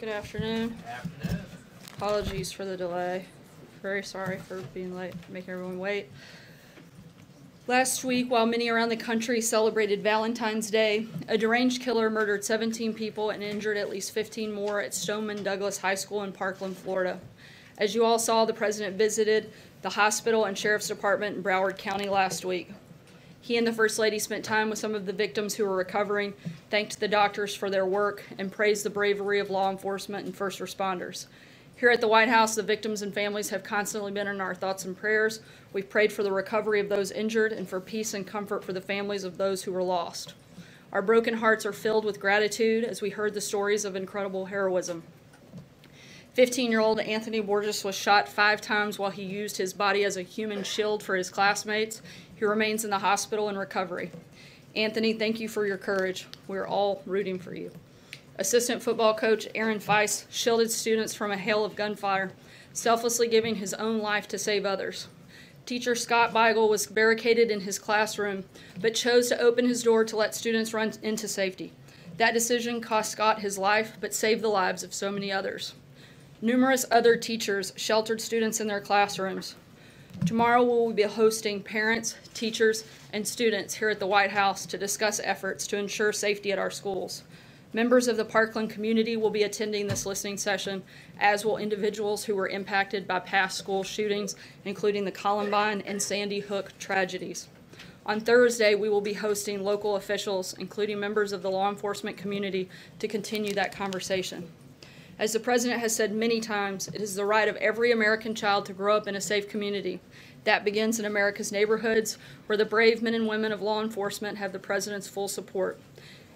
Good afternoon. Afternoon. Apologies for the delay. Very sorry for being late, making everyone wait. Last week, while many around the country celebrated Valentine's Day, a deranged killer murdered 17 people and injured at least 15 more at Stoneman Douglas High School in Parkland, Florida. As you all saw, the president visited the hospital and sheriff's department in Broward County last week. He and the First Lady spent time with some of the victims who were recovering, thanked the doctors for their work, and praised the bravery of law enforcement and first responders. Here at the White House, the victims and families have constantly been in our thoughts and prayers. We've prayed for the recovery of those injured and for peace and comfort for the families of those who were lost. Our broken hearts are filled with gratitude as we heard the stories of incredible heroism. 15-year-old Anthony Borges was shot 5 times while he used his body as a human shield for his classmates. He remains in the hospital in recovery. Anthony, thank you for your courage. We're all rooting for you. Assistant football coach Aaron Feist shielded students from a hail of gunfire, selflessly giving his own life to save others. Teacher Scott Beigel was barricaded in his classroom, but chose to open his door to let students run into safety. That decision cost Scott his life, but saved the lives of so many others. Numerous other teachers sheltered students in their classrooms. Tomorrow we will be hosting parents, teachers, and students here at the White House to discuss efforts to ensure safety at our schools. Members of the Parkland community will be attending this listening session, as will individuals who were impacted by past school shootings, including the Columbine and Sandy Hook tragedies. On Thursday, we will be hosting local officials, including members of the law enforcement community, to continue that conversation. As the President has said many times, it is the right of every American child to grow up in a safe community. That begins in America's neighborhoods, where the brave men and women of law enforcement have the President's full support.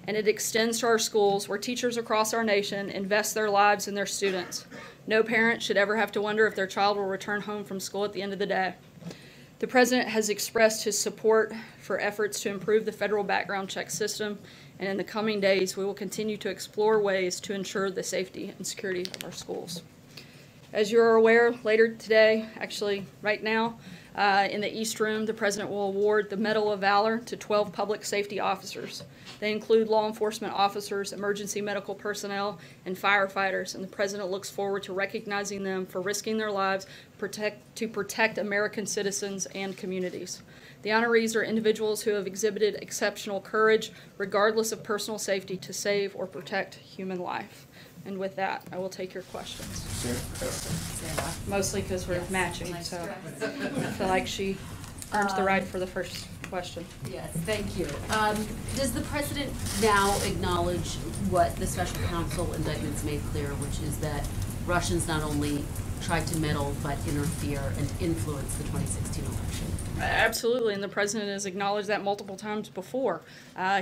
And it extends to our schools, where teachers across our nation invest their lives in their students. No parent should ever have to wonder if their child will return home from school at the end of the day. The President has expressed his support for efforts to improve the federal background check system, and in the coming days, we will continue to explore ways to ensure the safety and security of our schools. As you are aware, later today, actually right now, in the East Room, the President will award the Medal of Valor to 12 public safety officers. They include law enforcement officers, emergency medical personnel, and firefighters, and the President looks forward to recognizing them for risking their lives to protect American citizens and communities. The honorees are individuals who have exhibited exceptional courage, regardless of personal safety, to save or protect human life. And with that, I will take your questions. Mostly because we're matching, so I feel like she earned the right for the first question. Yes, thank you. Does the President now acknowledge what the special counsel indictments made clear, which is that Russians not only tried to meddle but interfere and influence the 2016 election? Absolutely, and the President has acknowledged that multiple times before.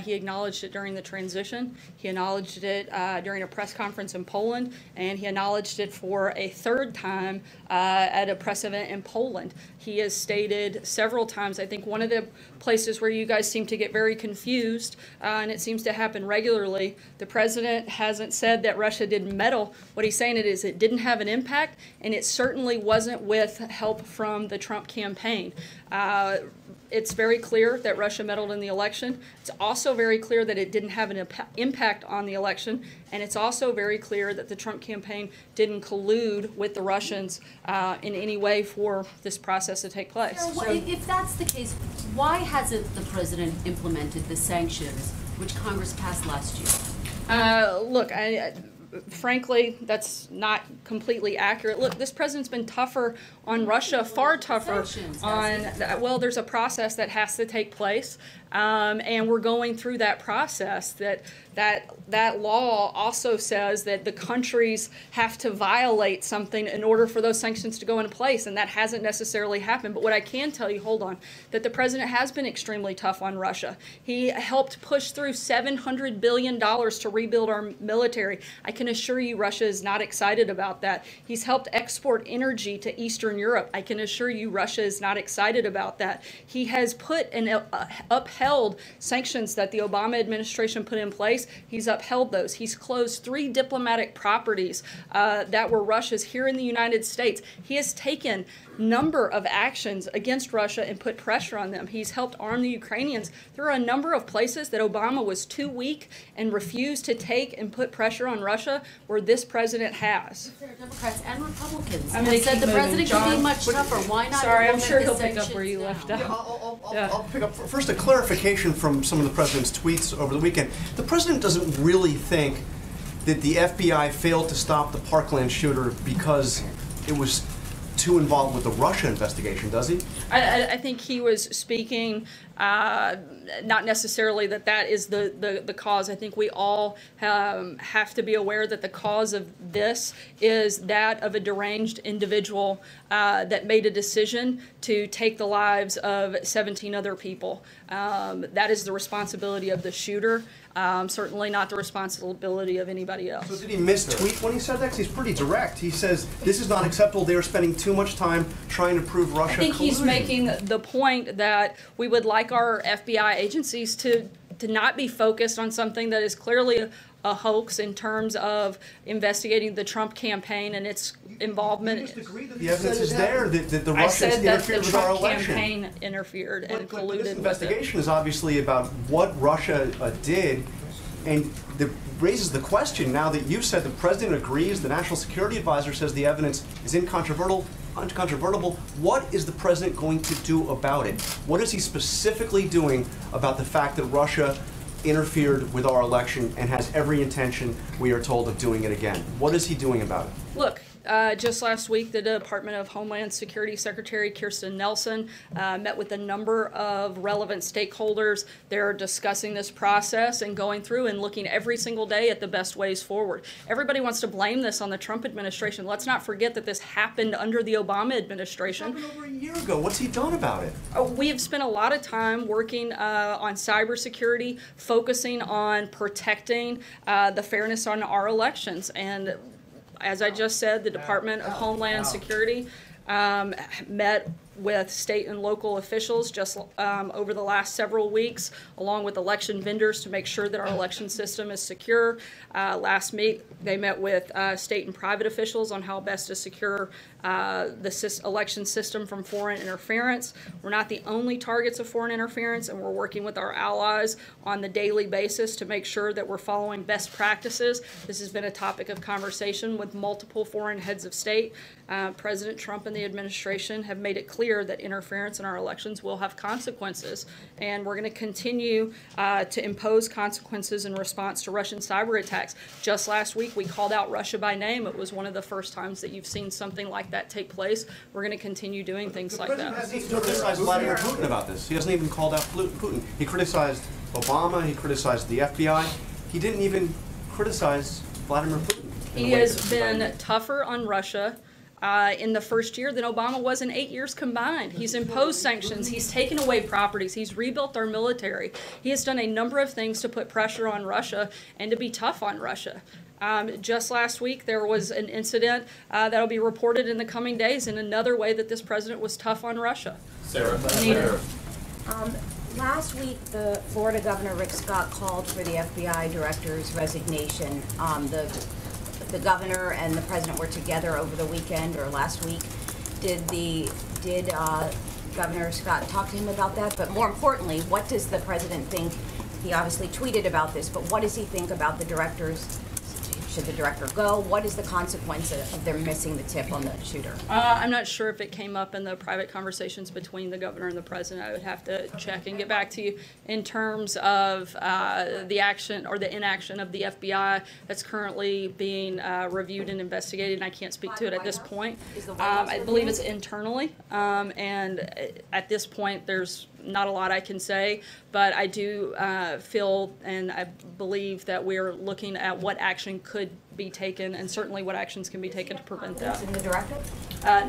He acknowledged it during the transition, he acknowledged it during a press conference in Poland, and he acknowledged it for a third time at a press event in Poland. He has stated several times, I think one of the places where you guys seem to get very confused, and it seems to happen regularly, the President hasn't said that Russia didn't meddle. What he's saying is it didn't have an impact, and it certainly wasn't with help from the Trump campaign. It's very clear that Russia meddled in the election. It's also very clear that it didn't have an impact on the election, and it's also very clear that the Trump campaign didn't collude with the Russians in any way for this process to take place. So, if that's the case, why hasn't the President implemented the sanctions which Congress passed last year? Look, frankly, that's not completely accurate. Look, this president's been tougher on Russia, far tougher on, well, there's a process that has to take place, and we're going through that process. That law also says that the countries have to violate something in order for those sanctions to go into place, and that hasn't necessarily happened. But what I can tell you, hold on, that the president has been extremely tough on Russia. He helped push through $700 billion to rebuild our military. I can assure you Russia is not excited about that. He's helped export energy to Eastern Europe. I can assure you Russia is not excited about that. He has put and upheld upheld sanctions that the Obama administration put in place. He's upheld those. He's closed 3 diplomatic properties that were Russia's here in the United States. He has taken number of actions against Russia and put pressure on them. He's helped arm the Ukrainians. There are a number of places that Obama was too weak and refused to take and put pressure on Russia where this president has. There are Democrats and Republicans. I'm They gonna said keep the moving, president John. could be much tougher. Why not? Sorry, I'm implement sure the he'll pick up sanctions where you now? left off. I'll pick up first a clarification from some of the president's tweets over the weekend. The president doesn't really think that the FBI failed to stop the Parkland shooter because it was too involved with the Russia investigation, does he? I think he was speaking not necessarily that is the cause. I think we all have to be aware that the cause of this is that of a deranged individual that made a decision to take the lives of 17 other people. That is the responsibility of the shooter, certainly not the responsibility of anybody else. So did he mistweet when he said that? 'Cause he's pretty direct. He says, this is not acceptable. They are spending too much time trying to prove Russia I think he's collusion. making the point that we would like our FBI agencies to not be focused on something that is clearly a hoax in terms of investigating the Trump campaign and its involvement. You just agree that the evidence is there that the I Russians said that the interfered with our Trump election. campaign interfered and But colluded this with it. investigation is obviously about what Russia did, and it raises the question now that you've said the president agrees, the national security advisor says the evidence is incontrovertible, what is the president going to do about it? What is he specifically doing about the fact that Russia interfered with our election and has every intention, we are told, of doing it again? What is he doing about it? Look, just last week, the Department of Homeland Security Secretary Kirstjen Nielsen met with a number of relevant stakeholders. They're discussing this process and going through and looking every single day at the best ways forward. Everybody wants to blame this on the Trump administration. Let's not forget that this happened under the Obama administration. It happened over a year ago. What's he done about it? We have spent a lot of time working on cybersecurity, focusing on protecting the fairness on our elections. And as I just said, the Department of Homeland Security met with state and local officials just over the last several weeks, along with election vendors to make sure that our election system is secure. Last week, they met with state and private officials on how best to secure the election system from foreign interference. We're not the only targets of foreign interference, and we're working with our allies on the daily basis to make sure that we're following best practices. This has been a topic of conversation with multiple foreign heads of state. President Trump and the administration have made it clear that interference in our elections will have consequences, and we're going to continue to impose consequences in response to Russian cyber attacks. Just last week, we called out Russia by name. It was one of the first times that you've seen something like that take place. We're going to continue doing things like that. The president hasn't even criticized Vladimir Putin about this. He hasn't even called out Putin. He criticized Obama. He criticized the FBI. He didn't even criticize Vladimir Putin. He has been tougher on Russia in the first year than Obama was in 8 years combined. He's imposed sanctions. He's taken away properties. He's rebuilt our military. He has done a number of things to put pressure on Russia and to be tough on Russia. Just last week, there was an incident that'll be reported in the coming days in another way that this president was tough on Russia. Sarah. Last week, the Florida Governor Rick Scott called for the FBI director's resignation. The governor and the president were together over the weekend or last week. Did Governor Scott talk to him about that? But more importantly, what does the president think? He obviously tweeted about this, but what does he think about the directors? Should the director go? What is the consequence of them missing the tip on the shooter? I'm not sure if it came up in the private conversations between the governor and the president. I would have to check and get back to you. In terms of the action or the inaction of the FBI that's currently being reviewed and investigated, and I can't speak to it at this point. I believe it's internally, and at this point there's not a lot I can say, but I do feel and I believe that we're looking at what action could be taken, and certainly what actions can be taken to prevent that. In the directive?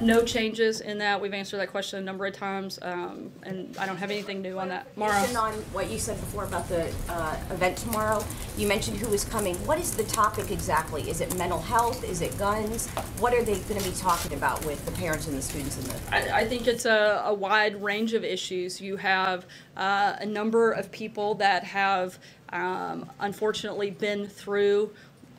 No changes in that. We've answered that question a number of times, and I don't have anything new on that. Mara? On what you said before about the event tomorrow, you mentioned who is coming. What is the topic exactly? Is it mental health? Is it guns? What are they going to be talking about with the parents and the students in the... I think it's a wide range of issues. You have a number of people that have unfortunately been through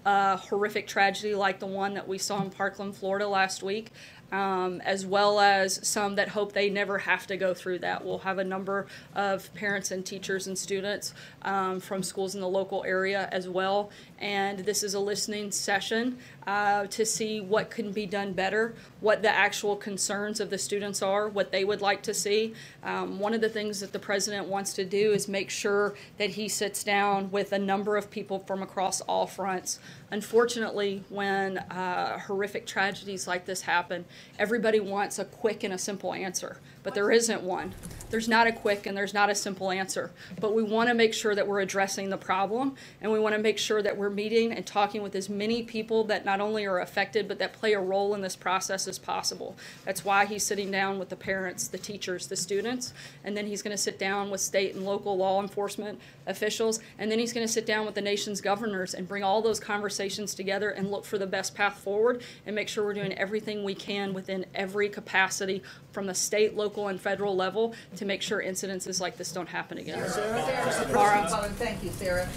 a horrific tragedy like the one that we saw in Parkland, Florida last week, as well as some that hope they never have to go through that. We'll have a number of parents and teachers and students from schools in the local area as well. And this is a listening session to see what can be done better, what the actual concerns of the students are, what they would like to see. One of the things that the president wants to do is make sure that he sits down with a number of people from across all fronts. Unfortunately, when horrific tragedies like this happen, everybody wants a quick and a simple answer, but there isn't one. There's not a quick and there's not a simple answer, but we want to make sure that we're addressing the problem, and we want to make sure that we're meeting and talking with as many people that not only are affected but that play a role in this process as possible. That's why he's sitting down with the parents, the teachers, the students, and then he's going to sit down with state and local law enforcement officials, and then he's going to sit down with the nation's governors and bring all those conversations together and look for the best path forward and make sure we're doing everything we can within every capacity from the state, local, and federal level to make sure incidences like this don't happen again. Sarah. Thank you, Sarah.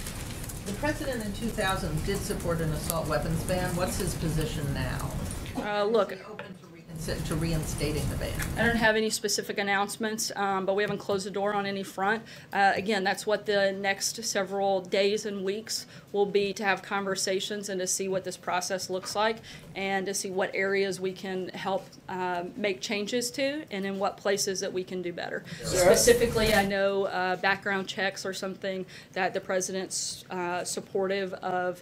The president in 2000 did support an assault weapons ban. What's his position now? Look, Is he open to reinstating the ban? I don't have any specific announcements, but we haven't closed the door on any front. Again, that's what the next several days and weeks will be, to have conversations and to see what this process looks like and to see what areas we can help make changes to and in what places that we can do better. Specifically, I know background checks are something that the president's supportive of,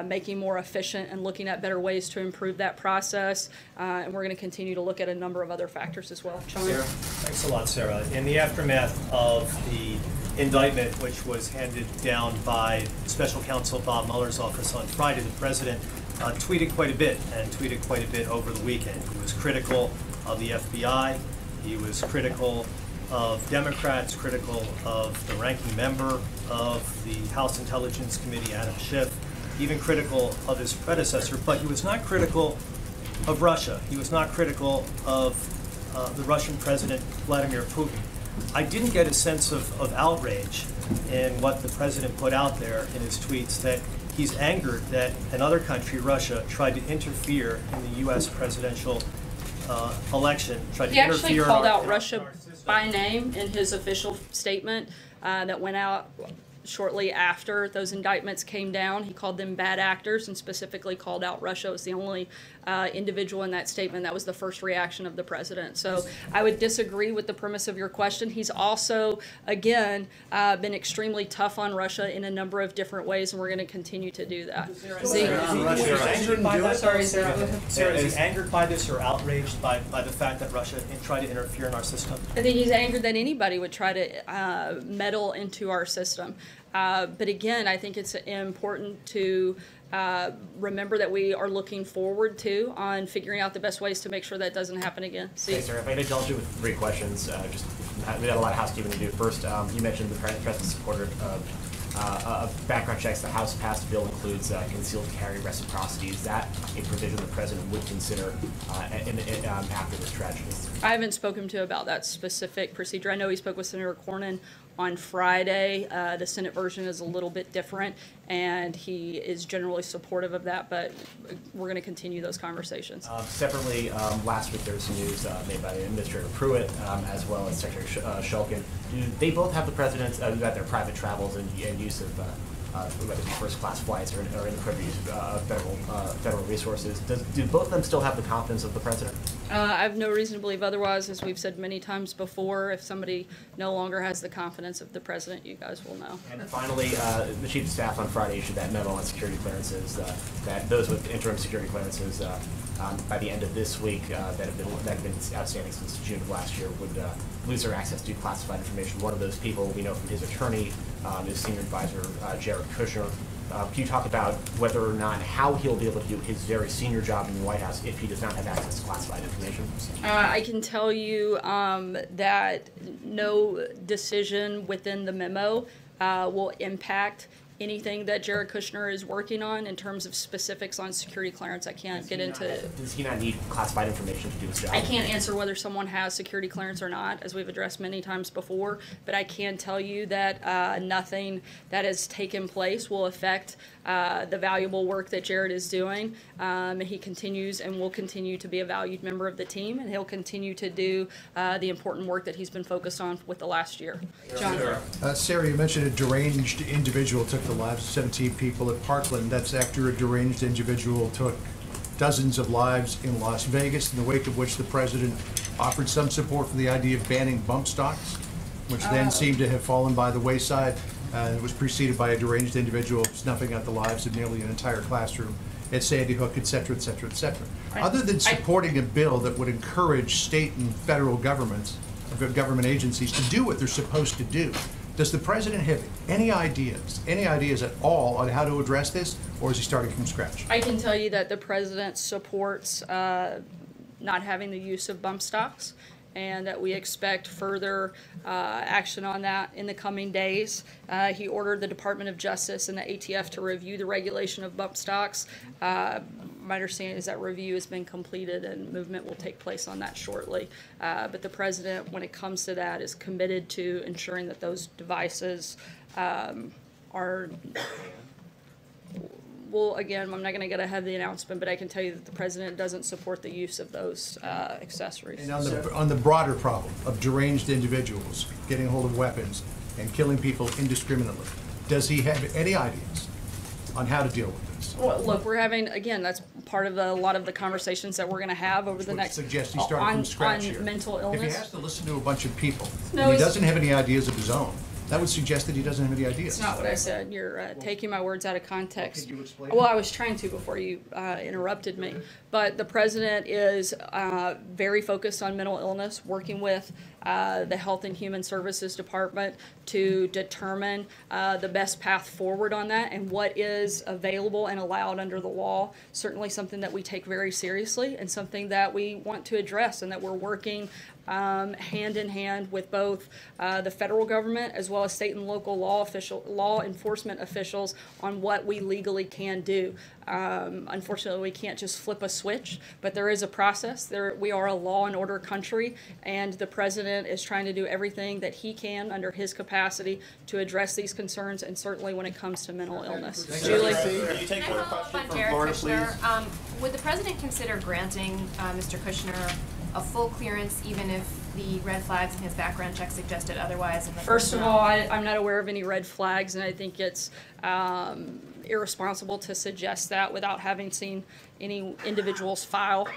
making more efficient and looking at better ways to improve that process. And we're going to continue to look at a number of other factors as well. Sean? Sarah? Thanks a lot, Sarah. In the aftermath of the indictment, which was handed down by Special Counsel Bob Mueller's office on Friday, the president tweeted quite a bit, and tweeted quite a bit over the weekend. He was critical of the FBI. He was critical of Democrats, critical of the ranking member of the House Intelligence Committee, Adam Schiff, even critical of his predecessor, but he was not critical of Russia. He was not critical of the Russian President, Vladimir Putin. I didn't get a sense of outrage in what the president put out there in his tweets, that he's angered that another country, Russia, tried to interfere in the U.S. presidential election, tried to He actually interfere called in our, out Russia by name in his official statement that went out shortly after those indictments came down. He called them bad actors and specifically called out Russia. It was the only individual in that statement. That was the first reaction of the president. So I would disagree with the premise of your question. He's also, again, been extremely tough on Russia in a number of different ways, and we're going to continue to do that. Sorry, Sarah, is he angered by this or outraged by the fact that Russia tried to interfere in our system? I think he's angered that anybody would try to meddle into our system. But again, I think it's important to remember that we are looking forward to on figuring out the best ways to make sure that doesn't happen again. Thanks, Sarah. If I could indulge you with 3 questions, we got a lot of housekeeping to do. First, you mentioned the president's supporter of background checks. The House passed bill includes concealed carry reciprocity. Is that a provision the president would consider after this tragedy? I haven't spoken to him about that specific procedure. I know he spoke with Senator Cornyn on Friday. The Senate version is a little bit different, and he is generally supportive of that, but we're going to continue those conversations. Separately, last week there was some news made by Administrator Pruitt as well as Secretary Shulkin. Do they both have the president's about their private travels and use of whether it be first-class flights or in the privy of federal resources? Do both of them still have the confidence of the president? I have no reason to believe otherwise. As we've said many times before, if somebody no longer has the confidence of the president, you guys will know. And finally, the Chief of Staff on Friday issued that memo on security clearances, that those with interim security clearances by the end of this week that have been outstanding since June of last year would lose their access to classified information. One of those people we know from his attorney is Senior Advisor Jared Kushner. Can you talk about whether or not how he'll be able to do his very senior job in the White House if he does not have access to classified information? I can tell you that no decision within the memo will impact anything that Jared Kushner is working on in terms of specifics on security clearance. I can't get into. Does he not need classified information to do his job? I can't answer whether someone has security clearance or not, as we've addressed many times before, but I can tell you that nothing that has taken place will affect the valuable work that Jared is doing. He continues and will continue to be a valued member of the team, and he'll continue to do the important work that he's been focused on with the last year. John. Sarah, you mentioned a deranged individual took the lives of 17 people at Parkland. That's after a deranged individual took dozens of lives in Las Vegas, in the wake of which the president offered some support for the idea of banning bump stocks, which then seemed to have fallen by the wayside. It was preceded by a deranged individual snuffing out the lives of nearly an entire classroom at Sandy Hook, et cetera, et cetera, et cetera. Other than supporting a bill that would encourage state and federal government agencies to do what they're supposed to do, does the president have any ideas at all on how to address this, or is he starting from scratch? I can tell you that the president supports not having the use of bump stocks, and that we expect further action on that in the coming days. He ordered the Department of Justice and the ATF to review the regulation of bump stocks. My understanding is that review has been completed and movement will take place on that shortly. But the president, when it comes to that, is committed to ensuring that those devices are. Well, again, I'm not going to get ahead of the announcement, but I can tell you that the president doesn't support the use of those accessories. And on the broader problem of deranged individuals getting hold of weapons and killing people indiscriminately, does he have any ideas on how to deal with this? Well, look, we're having, again, that's part of a lot of the conversations that we're going to have over the next, suggest he started from scratch here. Mental illness. If he has to listen to a bunch of people, No, and he doesn't have any ideas of his own, that would suggest that he doesn't have any ideas. It's not what I said. You're taking my words out of context. Could you explain? Well, I was trying to before you interrupted me. But the president is very focused on mental illness, working with the Health and Human Services Department to determine the best path forward on that and what is available and allowed under the law. Certainly something that we take very seriously and something that we want to address, and that we're working hand in hand with both the federal government as well as state and local law enforcement officials on what we legally can do. Unfortunately, we can't just flip a switch, but there is a process. We are a law and order country, and the president is trying to do everything that he can under his capacity to address these concerns, and certainly when it comes to mental illness. Julie? Can you take one question from Florida, please? Would the president consider granting Mr. Kushner a full clearance even if the red flags in his background check suggested otherwise? In the First of all, I'm not aware of any red flags, and I think it's irresponsible to suggest that without having seen any individual's file.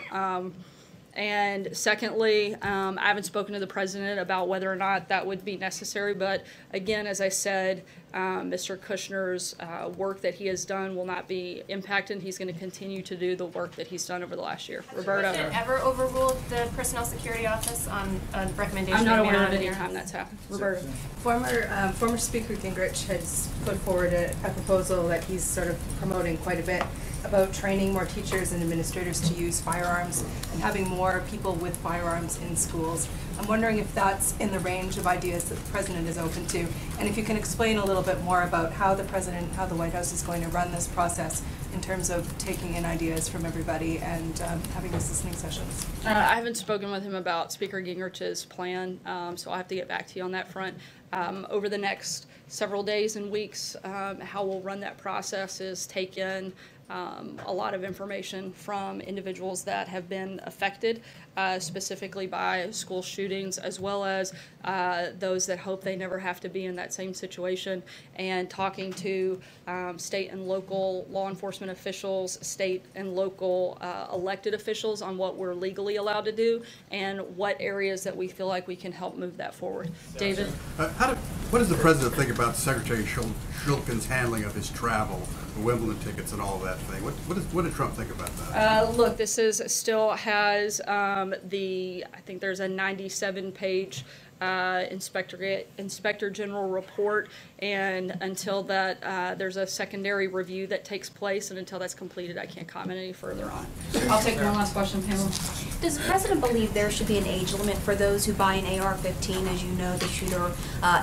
And secondly, I haven't spoken to the president about whether or not that would be necessary, but again, as I said, Mr. Kushner's work that he has done will not be impacted. He's going to continue to do the work that he's done over the last year. Roberto? Has the president ever overruled the Personnel Security Office on a recommendation? I'm not they made aware of on any their- time that's happened. Roberto? Former Speaker Gingrich has put forward a proposal that he's sort of promoting quite a bit about training more teachers and administrators to use firearms and having more people with firearms in schools. I'm wondering if that's in the range of ideas that the president is open to, and if you can explain a little bit more about how the White House is going to run this process in terms of taking in ideas from everybody and having these listening sessions. I haven't spoken with him about Speaker Gingrich's plan, so I'll have to get back to you on that front. Over the next several days and weeks, how we'll run that process is take in a lot of information from individuals that have been affected, specifically by school shootings, as well as those that hope they never have to be in that same situation, and talking to state and local law enforcement officials, state and local elected officials on what we're legally allowed to do and what areas that we feel like we can help move that forward. David? What does the president think about Secretary Shulkin's handling of his travel, the Wimbledon tickets and all that thing? What did Trump think about that? Look, this still has I think there's a 97-page Inspector General report, and until that there's a secondary review that takes place, and until that's completed, I can't comment any further on it. I'll take one last question, Pamela. Does the president believe there should be an age limit for those who buy an AR-15? As you know, the shooter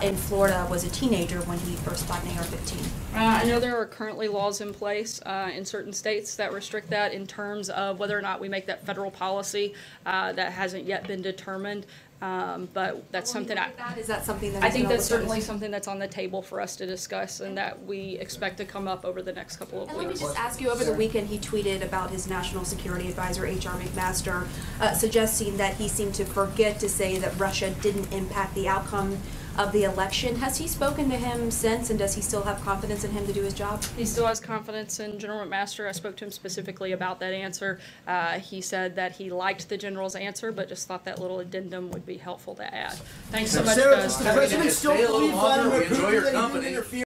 in Florida was a teenager when he first bought an AR-15. I know there are currently laws in place in certain states that restrict that. In terms of whether or not we make that federal policy, that hasn't yet been determined. But that's something Is that something that I think that's certainly something that's on the table for us to discuss, and that we expect to come up over the next couple of And weeks. let me just ask you, over the weekend he tweeted about his National Security Advisor, H.R. McMaster, suggesting that he seemed to forget to say that Russia didn't impact the outcome of the election. Has he spoken to him since, and does he still have confidence in him to do his job? He still has confidence in General McMaster. I spoke to him specifically about that answer. He said that he liked the general's answer, but just thought that little addendum would be helpful to add. Thanks so much, Sarah, guys. does the president still believe Vladimir Putin that he didn't interfere?